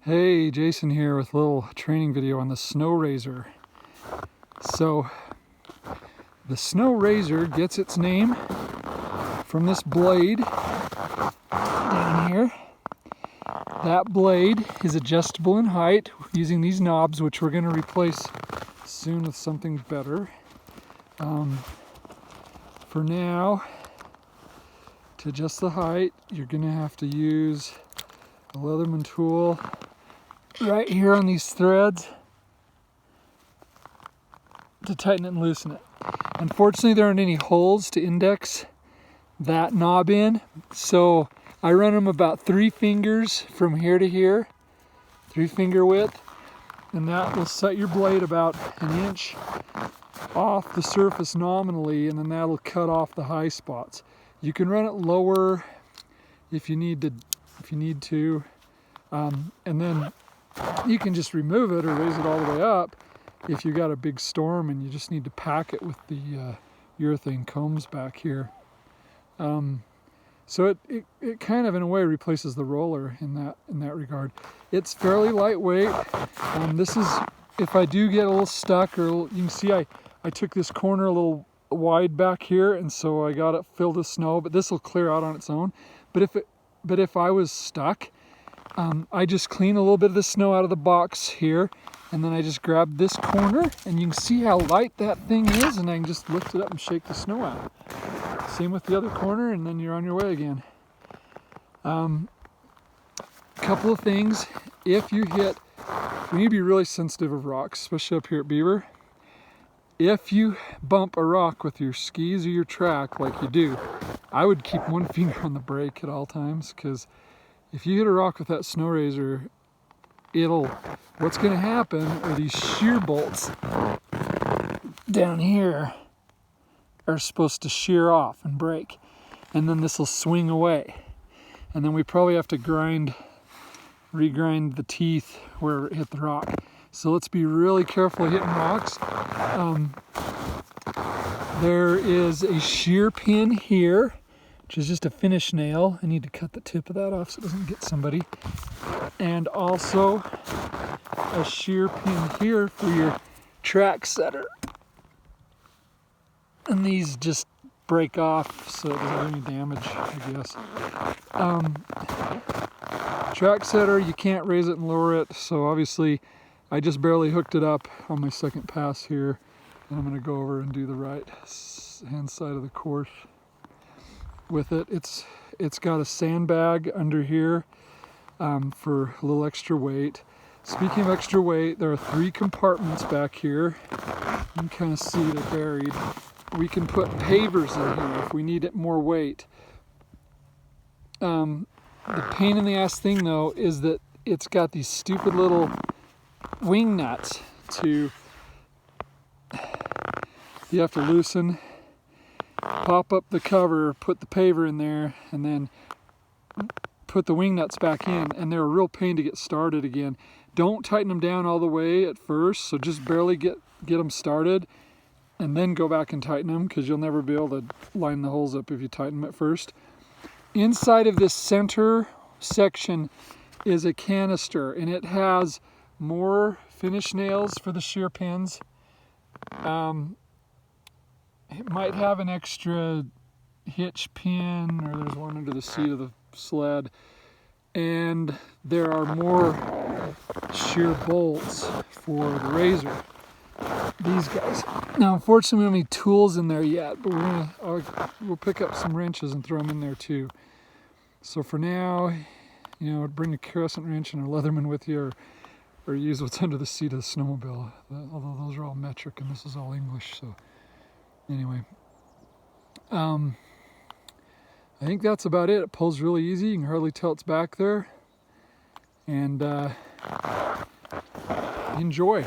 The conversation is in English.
Hey, Jason here with a little training video on the Sno-Razor. So, the Sno-Razor gets its name from this blade down here. That blade is adjustable in height using these knobs, which we're going to replace soon with something better. For now, to adjust the height, you're going to have to use a Leatherman tool right here on these threads to tighten it and loosen it. Unfortunately, there aren't any holes to index that knob in, so I run them about 3 fingers from here to here, 3-finger width, and that will set your blade about 1 inch off the surface nominally, and then that'll cut off the high spots. You can run it lower if you need to, and then you can just remove it or raise it all the way up if you got a big storm and you just need to pack it with the urethane combs back here. So it kind of in a way replaces the roller in that regard. It's fairly lightweight. This is, if I do get a little stuck, or you can see I took this corner a little wide back here, and so I got it filled with snow, but this will clear out on its own. But if I was stuck, I just clean a little bit of the snow out of the box here, and then I just grab this corner, and you can see how light that thing is, and I can just lift it up and shake the snow out. Same with the other corner, and then you're on your way again. Couple of things. If you hit, you need to be really sensitive of rocks, especially up here at Beaver. If you bump a rock with your skis or your track like you do, I would keep 1 finger on the brake at all times, because if you hit a rock with that Sno-Razor, what's going to happen are these shear bolts down here are supposed to shear off and break, and then this will swing away, and then we probably have to regrind the teeth where it hit the rock. So let's be really careful hitting rocks. There is a shear pin here, which is just a finish nail. I need to cut the tip of that off so it doesn't get somebody. And also a shear pin here for your track setter. And these just break off so it doesn't do any damage, I guess. Track setter, you can't raise it and lower it, so obviously I just barely hooked it up on my second pass here, and I'm going to go over and do the right hand side of the course with it. It's got a sandbag under here for a little extra weight. Speaking of extra weight, there are 3 compartments back here. You can kind of see they're buried. We can put pavers in here if we need it more weight. The pain in the ass thing though is that it's got these stupid little wing nuts you have to loosen, pop up the cover, put the paver in there, and then put the wing nuts back in, and they're a real pain to get started again. Don't tighten them down all the way at first, so just barely get them started, and then go back and tighten them, because you'll never be able to line the holes up if you tighten them at first. Inside of this center section is a canister, and it has more finish nails for the shear pins. It might have an extra hitch pin, or there's one under the seat of the sled, and there are more shear bolts for the razor. These guys. Now, unfortunately, we don't have any tools in there yet, but we'll pick up some wrenches and throw them in there too. So for now, bring a crescent wrench and a Leatherman with you, or use what's under the seat of the snowmobile. Although those are all metric and this is all English, so anyway. I think that's about it. It pulls really easy. You can hardly tell it's back there. And enjoy.